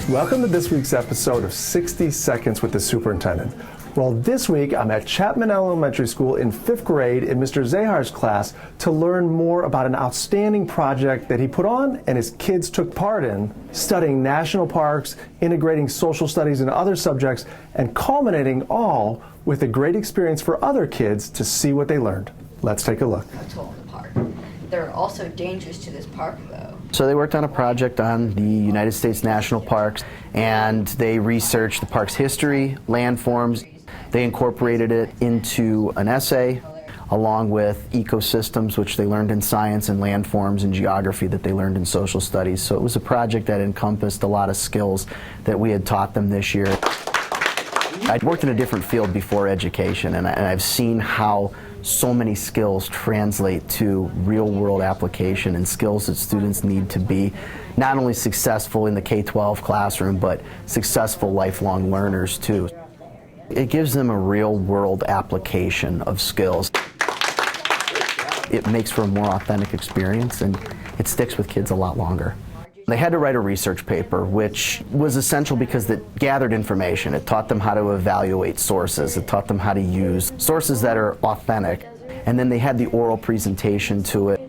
Welcome to this week's episode of 60 Seconds with the Superintendent. Well, this week I'm at Chapman Elementary School in 5th grade in Mr. Zahar's class to learn more about an outstanding project that he put on and his kids took part in, studying national parks, integrating social studies and other subjects, and culminating all with a great experience for other kids to see what they learned. Let's take a look. They're also dangerous to this park, though. So they worked on a project on the United States national parks, and they researched the park's history, landforms. They incorporated it into an essay, along with ecosystems, which they learned in science, and landforms and geography that they learned in social studies. So it was a project that encompassed a lot of skills that we had taught them this year. I'd worked in a different field before education, and I've seen how so many skills translate to real-world application and skills that students need to be not only successful in the K-12 classroom, but successful lifelong learners too. It gives them a real-world application of skills. It makes for a more authentic experience, and it sticks with kids a lot longer. They had to write a research paper, which was essential because it gathered information. It taught them how to evaluate sources. It taught them how to use sources that are authentic. And then they had the oral presentation to it.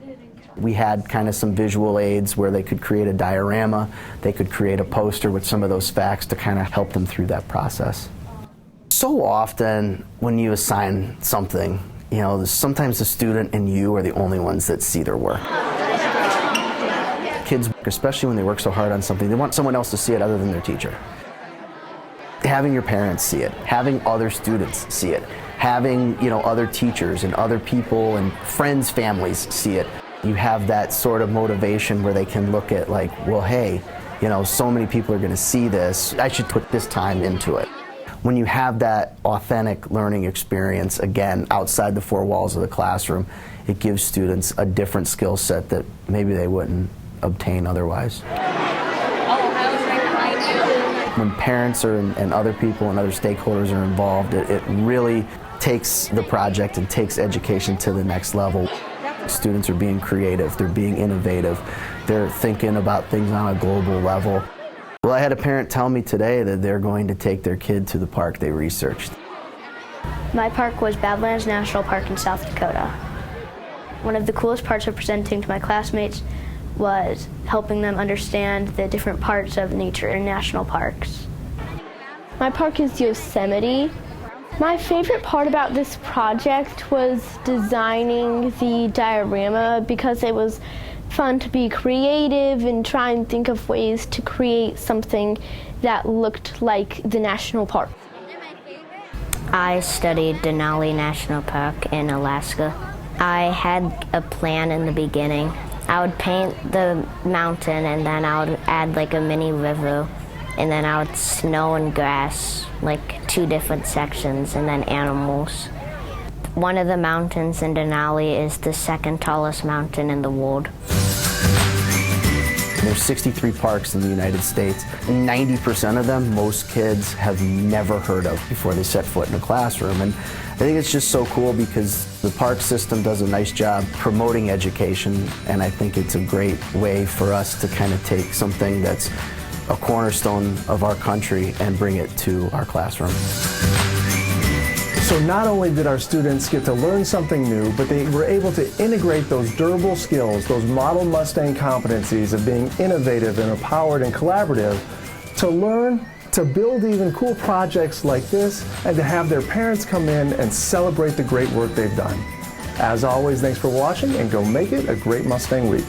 We had kind of some visual aids where they could create a diorama. They could create a poster with some of those facts to kind of help them through that process. So often when you assign something, sometimes the student and you are the only ones that see their work. Kids, especially when they work so hard on something, they want someone else to see it other than their teacher. Having your parents see it, having other students see it, having other teachers and other people and friends' families see it. You have that sort of motivation where they can look at like, well, hey, so many people are going to see this. I should put this time into it. When you have that authentic learning experience, again, outside the four walls of the classroom, it gives students a different skill set that maybe they wouldn't obtain otherwise. When parents and other people and other stakeholders are involved, it really takes the project and takes education to the next level. Students are being creative, they're being innovative, they're thinking about things on a global level. Well, I had a parent tell me today that they're going to take their kid to the park they researched. My park was Badlands National Park in South Dakota. One of the coolest parts of presenting to my classmates was helping them understand the different parts of nature in national parks. My park is Yosemite. My favorite part about this project was designing the diorama because it was fun to be creative and try and think of ways to create something that looked like the national park. I studied Denali National Park in Alaska. I had a plan in the beginning. I would paint the mountain and then I would add like a mini river, and then I would snow and grass, like 2 different sections, and then animals. One of the mountains in Denali is the 2nd tallest mountain in the world. There's 63 parks in the United States. 90% of them, most kids have never heard of before they set foot in a classroom. And I think it's just so cool because the park system does a nice job promoting education, and I think it's a great way for us to kind of take something that's a cornerstone of our country and bring it to our classroom. So not only did our students get to learn something new, but they were able to integrate those durable skills, those model Mustang competencies of being innovative and empowered and collaborative, to learn to build even cool projects like this, and to have their parents come in and celebrate the great work they've done. As always, thanks for watching, and go make it a great Mustang week.